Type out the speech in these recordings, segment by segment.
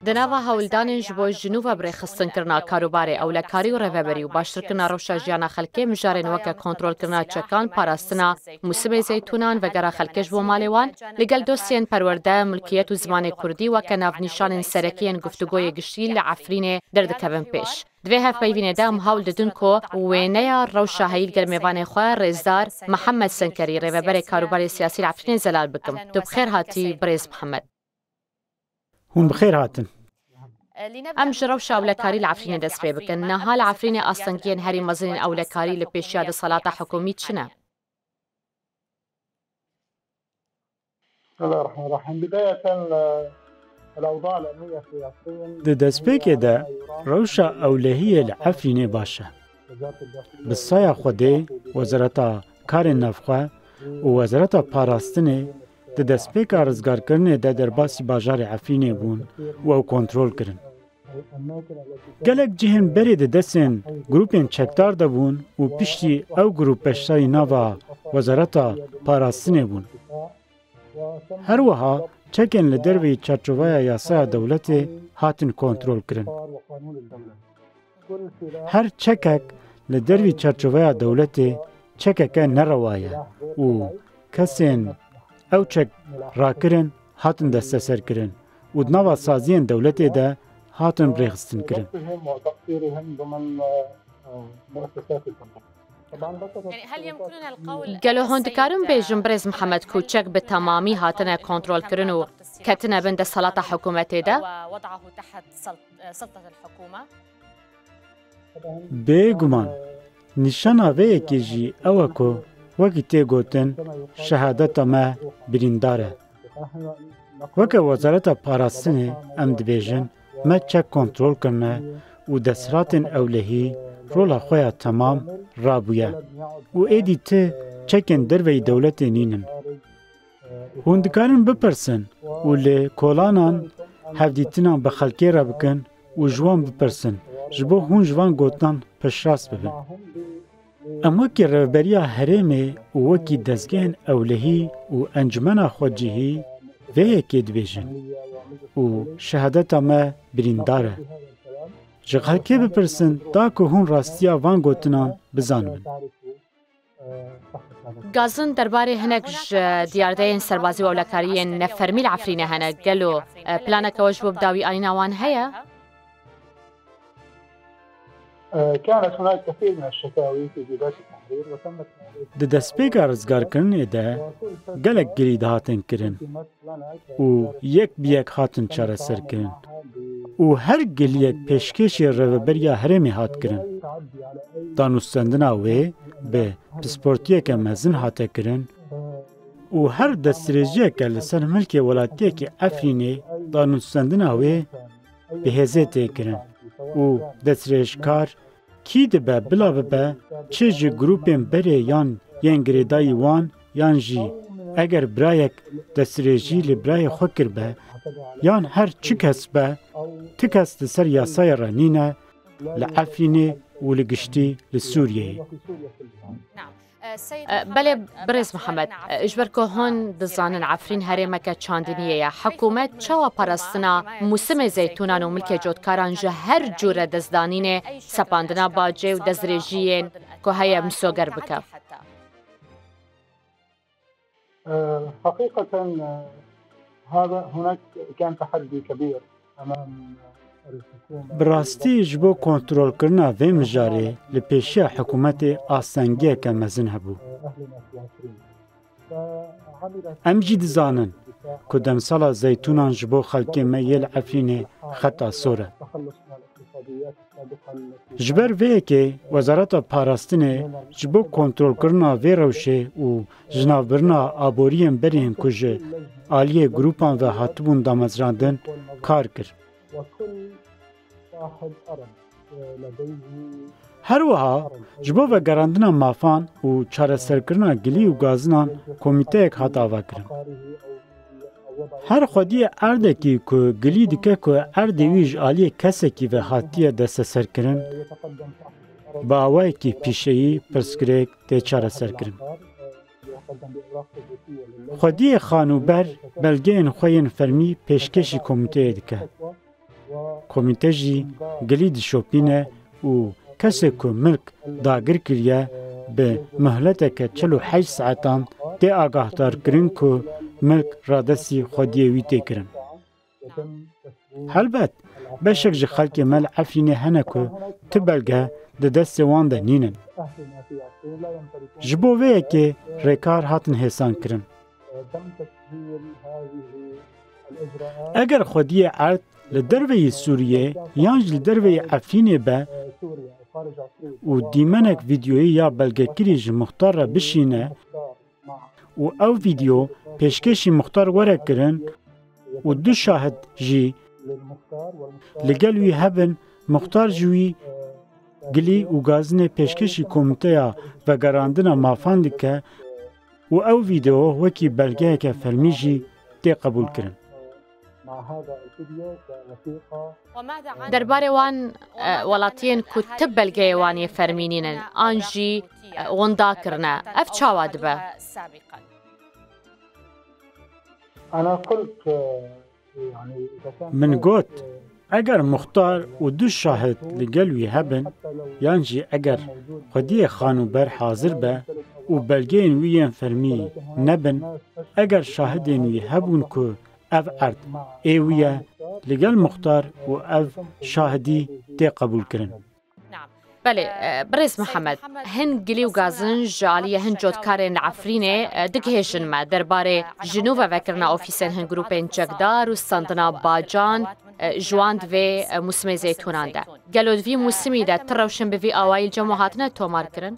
دناوا هولدان جبو جنوبا بري خستن کرنا کاروبار اولکاری و ریوبری و باشتر کرنا روشا جیانا خلکی مجارن وکا کنترول کرنا چکان پاراستنا موسم زیتونان و گرا خلکش بو مالیوان لگل دوستین پرورده ملکیت و زمان کردی وکا ناو نشان سرکین گفتگوی گشتی لعفرین درد کبن پیش. دوی هف پیوینه دام هول ددن کو وینیا روشا هیل گرمیوان خواه رزدار محمد سنکری ریوبری کاروبار سیاسی لعفرین زلال بکم. تو بخیر هاتی برز محمد. هون بخیر هاتن. ام جروش اولکاری العفرین دست پی بکن نها العفرین آستنگین هری مزین اولکاری لپیشیاد صلاة حکومی چنه؟ بسم الله الرحمن الرحيم. بداية الأوضاع الأمنية في عفرين دست پی که ده روشا اولهی العفرین باشه. بسایه خوده وزارت کار نفخه و وزارت پاراستنه دست پی که رزگار کرنه ده در باسی باجار عفرینه بون و کنترول کرن. گلک جهن بری ده دستن گروپین چکدار ده بون و پشتی او گروپ پشتای ناوا وزارت پاراستنه بون. هر وها چکن لدروی چرچوبای یاسا دولت هاتن کنترول کرن. هر چکک لدروی چرچوبای دولت چکک نروایه و کسین او چک راکرن هاتن دست سر کرن و دنوا سازین دولت ده هاتن برخستن کرن. هل يمكننا القول قالوا هندكارم بيجم برز محمد كوتشك بالتمامي هاتنا كنترول كرنو كتنا بند الصلاة حكومته ده ووضعه تحت سلطة الحكومة بيگمان نشانا وی که جی اوکو وکی تی گوتن شهادت ما برینداره. وکه وزارت پاراستنه ام دبیجن ما چک کنترول کرنه و دستراتن اولهی رولا خویا تمام رابویا و ایدی ته چکن دروی دولت نینن. هندکارن بپرسن و لی کولانان هفدیتنان بخلکی را بکن و جوان بپرسن جبو هون جوان گوتنان پشراس ببن. اما که روبریا هرمه و وکی دزگین اولهی و انجمن خودجهی وی که دویجن و شهادت ما برینداره. جغل که بپرسن تا که هون راستیا وان گوتنان بزانون. گازن درباره هنگ دیاردهین سربازی و اولکاری نفرمی العفرینه هنگ گلو پلانک وجبو بداوی آنینا وان هیا؟ كانت هناك كثير من الشكاوي في بداية التحرير وتمت د دسپیک رزگار کرنه ده گلک گرید هاتن کرن و یک بیک هاتن چاره سر کرن و هر گلیک پیشکش روبریا هرمی هات کرن دانوستندنا وی به پسپورتیه که مزن هاته کرن و هر دستریجیه که لسر ملک ولاتیه که افرینه دانوستندنا وی به هزیته کرن و دستریجکار کی دبه بلا ببه چه جی گروپین بره یان گریدای وان یان جی اگر برایک دستریجی لبرای خود کر به یان هر چی کس به تکس دسر یاسای رانینه لعفینه و لگشتی لسوریه. بله برز محمد اجبرکو هون دزانن عفرین هرمکه چاندنیه حکومت چوا پرستنا موسم زیتونان و ملک جودکاران جه هر جور دزدانین سپاندنا باجه و دزرجیین که هیا مسوگر بکه. حقيقة هذا هناك كان تحدي كبير أمام براستی جبو کنترول کرنا و مجاری لپیشی حکومت آسنگی که مزن هبو. ام جی دزانن که دمسالا زیتونان جبو خلکی میل عفرین خطا سوره. جبر وی که وزارت پاراستنه جبو کنترول کرنا و روشه و جنابرنا آبوریم برین کج آلیه گروپان و هاتبون دامزراندن کار کرد. هر وها جبو و گراندنا مافان و چاره سرکرنا گلی و گازنان کمیته یک هات آوا کرن. هر خودی ارده کی که گلی دیگه که ارده ویج آلی کسی کی و هاتیه دست سرکرن با آوای کی پیشهی پرسکریک تی چاره سرکرن. خودی خانوبر بلگه این خوین فرمی پیشکشی کمیته دیگه. کومیته جی گلی دشوپینه و کسی که ملک داگر کریه به مهلت که 48 ساعتان تی آگاهدار کرن که ملک رادسی خودیوی تی کرن. البته بشک جی خلک مل عفرینه هنه که تبلگه ده دست وان ده نینن. جبوه که ریکار هاتن حسان کرن. اگر خودی عرض لدروی سوریه یانج لدروی عفرینه به و دیمنک ویدیویی یا بلگکری جی مختار را بشینه و او ویدیو پیشکشی مختار وره کرن و دو شاهد جی لگلوی هبن مختار جوی گلی و گازن پیشکشی کومیته و گراندن مافاندی که و او ویدیو وکی بلگه که فرمی جی تی قبول کرن. درباره وان ولاتین کتب بلگه وانی فرمینینن آنجی وندا کرنا اف چاواد به من گوت اگر مختار و دو شاهد لگلوی هبن یانجی اگر خودی خانوبر حاضر به و بلگه ویان فرمی نبن اگر شاهد وی هبون که اف عرض ایویه لگل مختار و اف شاهدی تی قبول کرن. بله برز محمد هن گلی و گازن جالیه هن جودکارن عفرینه دگهشن ما درباره جنوب وکرنا اوفیسن هن گروپین جگدار و سندنا باجان جواند و موسم زیتونان ده. گلود وی موسمی ده تروشن به وی آوائل جمعاتنا تومار کرن؟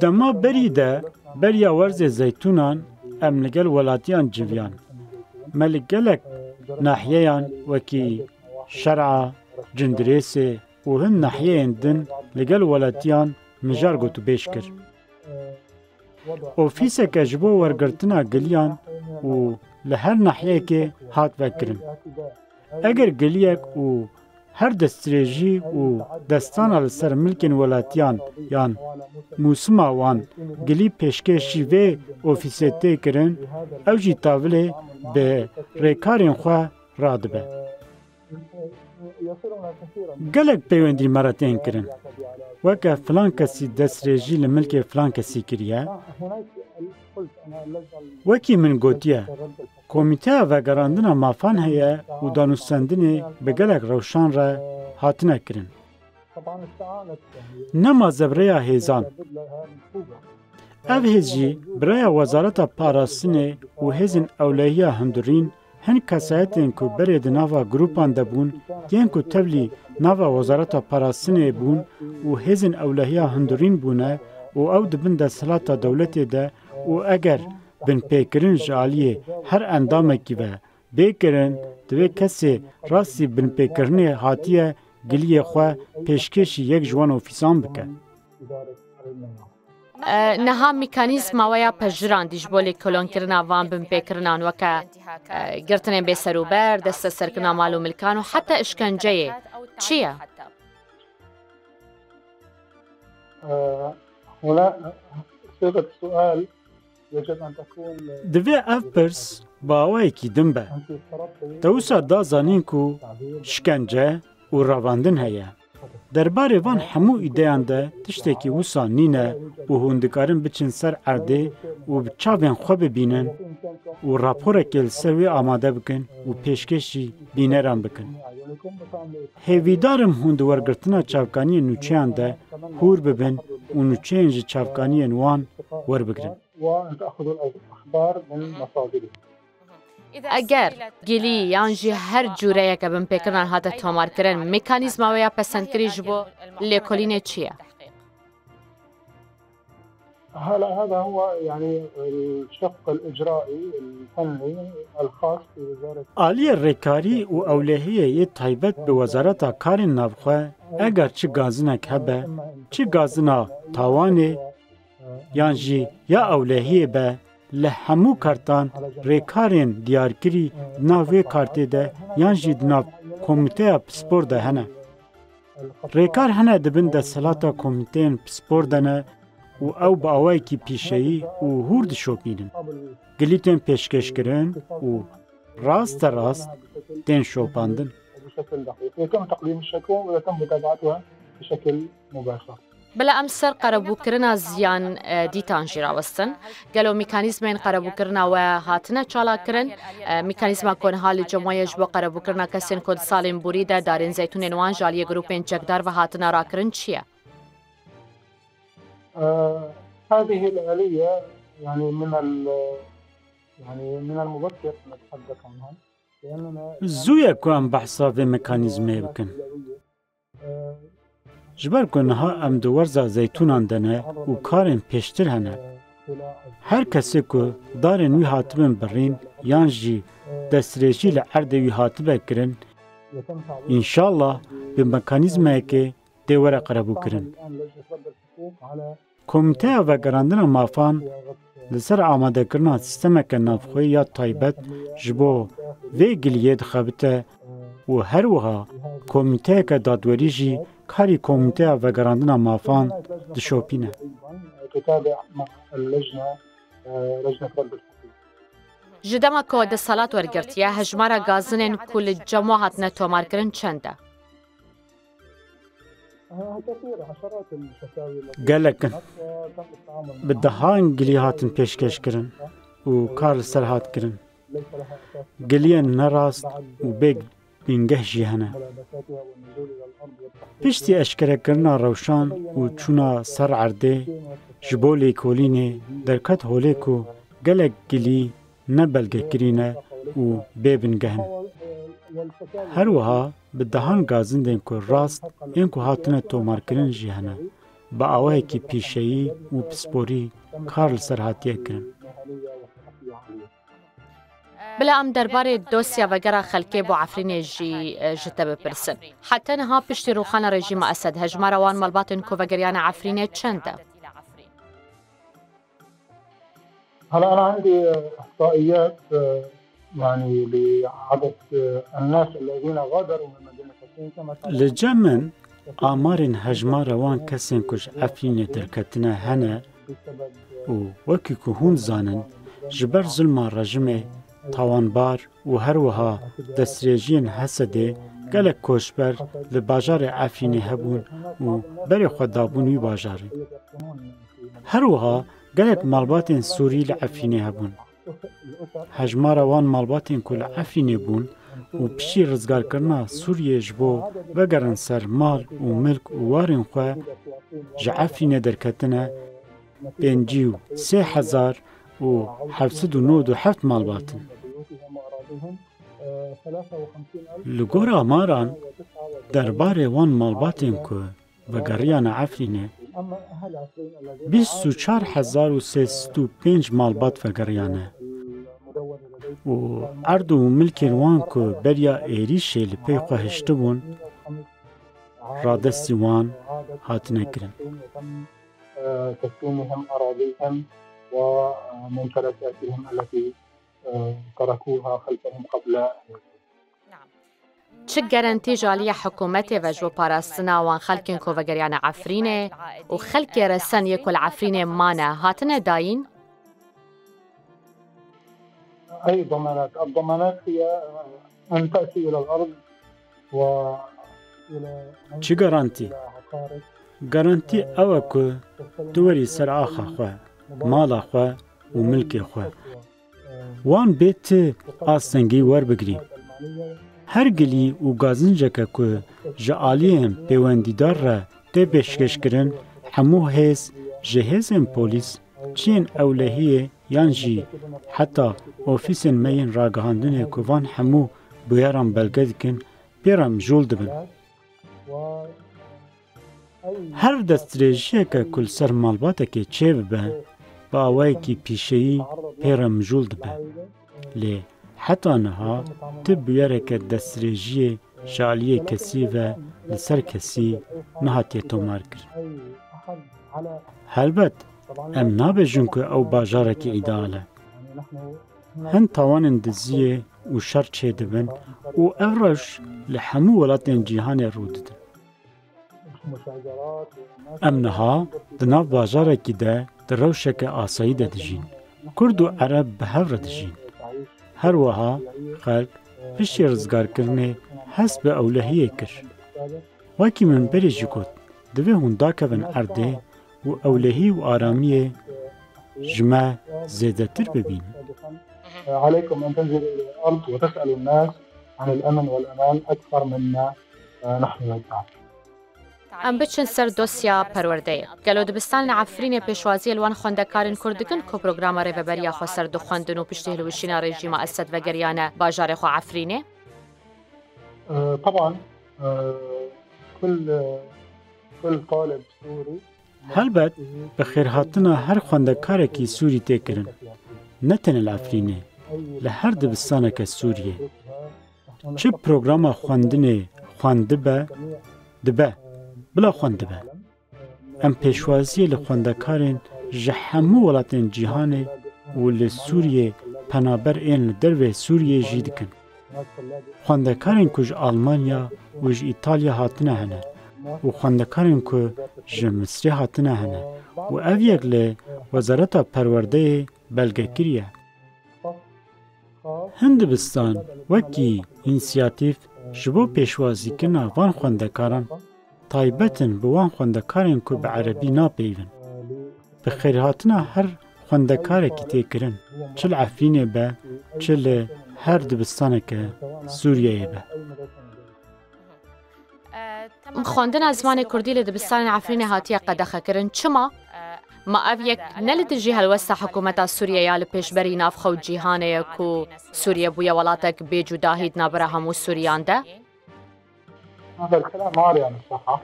دما بری ده بریا ورز زیتونان ام لگل ولاتیان جویان. ملگلک ناحیهان وکی شرعه جندریسه و هن ناحیه دن لگل ولاتیان مجار گوتو بیش کر. اوفیسه که جبو ورگرتنا گلیان و لهر ناحیه که هات وکرن. اگر گلیک و هر دستریجی و دستان سر ملکن ولاتیان یان موسم وان گلی پیشکشی و اوفیسه تی کرن او جی تاوله به ریکارین خواه رادبه. گلک پیوندی مراتین کرن وکه فلان کسی دستریجی لملک فلان کسی کریه وکی من گوتیه کومیته و گراندن مافان هیه و دانوستندن به گلک روشان را هاتنه کرن. نما زبریا هیزان او هیزی برای وزارت پاراستنه و هیزن اولهیه هندورین هن کسایتین که برید ناوا گروپان دبون دین که تبلی ناوا وزارت پاراستنه بون و هیزن اولهیه هندورین بونه و او دبن ده سلاتا دولتی ده و اگر بن پیکرین جالیه هر اندامه کی و بیکرین دوی کسی راستی بن پیکرنی هاتیه گلیه خواه پیشکشی یک جوان اوفیسان بکه. نها میکانیزم ویا پجران دیش بولی کلون کرنا وان بن پیکرنان وکا گرتنین بی سروبر دست سرکنا مالو ملکان و حتی اشکنجه چیه؟ هنا صيغة السؤال يجب أن تكون دوی اف پرس باوی کی دنبه توسا دا زانین کو شکنجه و رواندن هیا. درباره وان همو ایدهان ده تشتکی وسا نینه و هندکارن بچن سر عرده و بچاوین خواه ببینن و راپور کل سروی آماده بکن و پیشکشی بینران بکن. هیویدارم هندورگرتنا چاوکانی نوچیان ده هور ببن و نوچین جی چاوکانی نوان ور بگرن. وأن تأخذوا الأخبار من مصادرها. اگر گلی یانجی هر جوره یک بن پیکران هاته تومار کرن مکانیزم ویا پسند کری جبو لیکولینه چیه؟ هلا هذا هو يعني الشق الإجرائي الفني الخاص بوزارة آلی ریکاری و اولهیه یه تایبت به وزارت کار نافخواه اگر چه گازنک هبه چه گازنا تاوانه یانجی یا اولهیه به لهمو کارتان ریکارین دیارکری ناوی کارتی ده یانجی دناو کمیته پسپور ده هنه. ریکار هنه دبن ده سلاتا کمیتین پسپور ده نه و او با آوائی کی پیشهی و هورد شوپینن. گلیتین پیشکش کرن و راست راست تين شوپاندن بشكل دقيق. يتم تقديم الشكوى ويتم متابعتها بشكل مباشر. بلا امسر قربوکرنا زیان دیتان جراوستن گلو میکانیزمین قربوکرنا و هاتنه چالا کرن میکانیزما کن حال جمعیت با قربوکرنا کسین کد سالم بریده دارین زیتون نوان جالی گروپین جگدار و هاتنه را کرن چیه؟ هذه الآلية يعني من المبكر نتحدث عنها لأننا زوية كوان بحثا في ميكانيزمي بكن جبر كونها ام دورزا زيتونان دنه و كارن پیشتر هنه هر کسی که دارن وی هاتبن برین یان جی دستریجی لعرد وی هاتبه کرن انشالله به مکانیزمه که دیوره قربو کرن کمیته و گراندن مافان لسر آماده کرنا سیستم که نافخوی یا تایبت جبو وی گلیه دخبته و هر وها کمیته که دادوری جی کاری کمیته و گراندن مافان دشوپینه. تتابع مع اللجنة لجنة رد الحقوق. جدما که دستالات ورگرتیه هجمارا گازنین کل جماعت نتومار کرن چنده؟ كثير عشرات الشكاوي گلکن بدهان گلیهاتن پیشکش کرن و کار سرهات کرن گلیه نراست و بیگ بینگه جیهنه پشتی اشکره کرنا روشان و چونا سر عرده جبولی کولینه درکت هوله کو گلک گلی نبلگه کرینه و بیبنگهن هر وها بدهان گازن دین که راست این که هاتنه تومار کرن جیهنه با آوه که پیشهی و پسپوری کار سرهاتیه کرن بلا ام درباره دوسیا وگرا خلکی بو عفرین جی جته بپرسن حتی نها پشتی روخان رژیم اسد هجمار وان ملباتن کو وگریان عفرین چنده؟ هلا أنا عندي إحصائيات يعني لعدد الناس الذين غادروا من مدينة حسين كما لجمن آمارن هجمار وان کسین کش عفرین درکتنه هنه و وکی که هون زانن جبر ظلم رژیم تاوانبار و هر وها دستریجین حسده گلک کوشبر لباجار عفرین هبون و بری خدابون وی باجاره هر وها گلک مالباتین سوری لعفرین هبون هجمار وان مالباتین کل عفرین بون و پشی رزگار کرنا سوریه جبو وگرن سر مال و ملک و وارن خواه جعفرین درکتنه 53,797 مالباتن لگور آماران درباره وان مالباتن که وگریان عفرینه 24,305 مالبات وگریانه و ارد و ملک وان که بریا ایریشه لپی خواهشته بون رادستی وان هاتنه کرن تسليمهم أراضيهم وممتلكاتهم التي تركوها خلفهم قبل. چه گارانتی جالی حکومت و جو پاراستنا وان خلکن کو وگریان عفرینه و خلک رسن یکل عفرینه مانه هاتنه داین؟ أي ضمانات؟ الضمانات هي أن تأتي إلى الأرض وإلى چه گارانتی؟ گارانتی اوه که دوری سر آخا خواه، مالا خواه و ملک خواه. وان بیت آسنگی ور بگری. هر گلی و گازنجکه که جعالیم پیوندیدار را ده بشکش کرن همو هیز جهیزن پولیس چین اولهیه یانجی حتی اوفیسن مین راگهاندنه که وان همو بیارم بلگه دکن بیارم جول دبن. هر دستریجیه که کل سر مالباته که چه ببه با آوائی که پیشهی پیرم جولد به لی حتی نها تب بیاره که دستریجیه شالیه کسی و لسر کسی نهاتی تومار کرد. هلبت ام نابجون که او باجاره که ایداله هن تاوان دزیه و شر چه دبن و افرش لحمو ولاتین جیهان رو ددن. امنها دناف باجاره که ده در روشک آسایی ده دجین. کرد و عرب به هفره دجین. هەروەها خەڵک پشتی ڕزگارکردنê هەست بە ئەولەهiyê kir. Wekî min berê jî got, divê hûn dakevin erdê û ewlehî û aramiyê ji me zêdetir bibînin. عليكم أن تنزلوا إلى الأرض وتسألوا الناس عن الأمن والأمان أكثر مما نحن ندعي. ئەم بچن سەر دۆسیا پەروەردەیە. گەلۆ دبستانە عەفرینێ پێشوازیە لەوان خوێندەکارن کوردەکن کۆ پرۆگرامە ڕێڤەبەریە خۆ سەردە خوێندن و پشتی هەلوشینە ڕێژیمە ئەسەد ڤەگەریانە باژارێ خۆ عەفرینێ؟ طبعا كل طالب سوري هەلبەت بە خێرهاتنە هەر خوێندەکارێکی سووری تێکردن، نه تەنە لە عەفرینێ، لە هەر دبستانێکە سووریێ. چ پرۆگرامە خوێندنێ خوێندبە دبە، بلا خوێندبە. ئەم پێشوازیە لە خوێندەکارên ji hemû welatên cîhanê û li Sûriyê penaber ên li dervê Sûriyê jî dikin. Xwendekarên ku ji Almanya û ji İtalya hatine hene û xwendekarên ku ji Misrê hatine hene û ev yek li Wezareta Perwerdeyê belgekiriye. Hin dibistan wekî înisiyatîv ji bo pêşwazîkirina van xwendekaran taybetin bi wan xwendekarên ku bi erebî napeyvin. Bi xêrhatina her xwendekarekî têkirin, çi li Efrînê be, çi li her dibistaneke Sûriyeyê be. خوێندنا زمانی کوردی لە دبستانی عەفرینێ هاتیە قەدەخەکردن چما؟ ما ئەv yek ne li dijî helwesta hikûmeta Sûriyeya li pêşberî navxew cîhanê ku Sûriye bûye welatek bêcuda hîdna bira hemû Sûriyan de? هذا الكلام عاري عن الصحة.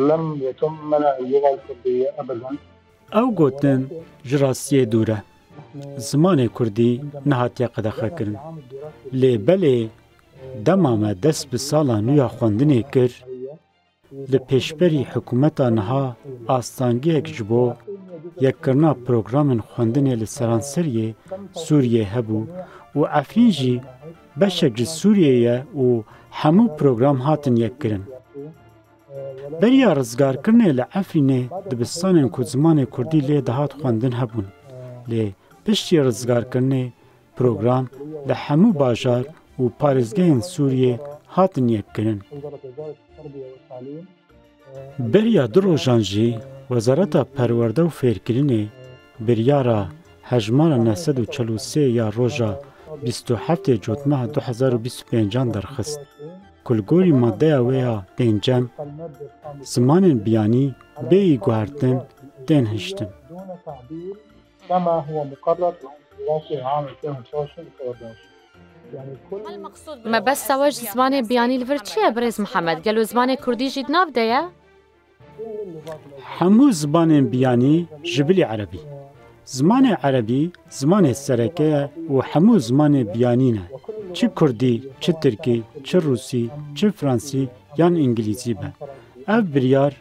لم يتم منع اللغة الكردية أبدا. Ew gotin ji rastiyê dûr e. Zimanê Kurdî nehatiye qedexekirin. Lê belê dema me dest bi sala nû ya xwendinê kir, li pêşberî hikûmeta niha astangiyek ji bo yekkirina programên xwendinê li seranseriyê Sûriyê hebû û Efrîn jî beşek ji Sûriyê ye û hemû program hatin yekkirin. Beriya rizgarkirinê li Efrînê dibistanên ku zimanê Kurdî lê dihat xwendin hebûn. Lê piştî rizgarkirinê program li hemû bajar û parêzgehên Sûriyê hatin yekkirin. Beriya du rojan jî Wezareta Perwerde û Fêrkirinê biryara hejmara 943 ya roja 27 Cotmeha 2025 derxist. Kulgorî maddeya wê ya pêncem, zimanên biyanî bêyî guhertin tên hiştin. كما هو مقرر في عام 2023. Me besta we ji zimanê biyanî li vir çi ye Birêz Mihemed? Gelo zimanê Kurdî jî nav de ye? Hemû zimanên biyanî ji bilî erebî. Zimanê erebî zimanê sereke ye û hemû zimanê biyanî ne. Çi Kurdî, çi Tirkî, çi Rûsî, çi Fransî yan İngilîzî be. Ev biryar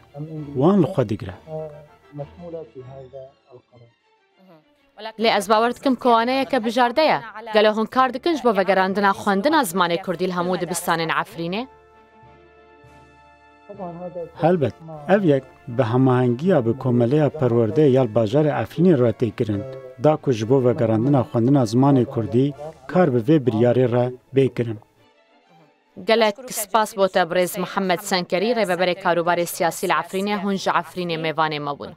wan li xwe digire. Lê ez bawer dikim ku waneyeke bijarde ye. Gelo hûn kar dikin ji bo vegerandina xwendina zimanê Kurdî li hemû dibistanên Efrînê? Helbet, ev yek bi hemahengiya bi Komeleya Perwerdeyê ya bajarê Efrînê re têkirin, da ku ji bo vegerandina xwendina zimanê Kurdî kar bi vê biryarê re bêkirin. Gelek spas bo te Birêz Mihemed Senkerî, rêveberê karûbarê siyasî li Efrînê, hûn ji Efrînê mêvanê me bûn.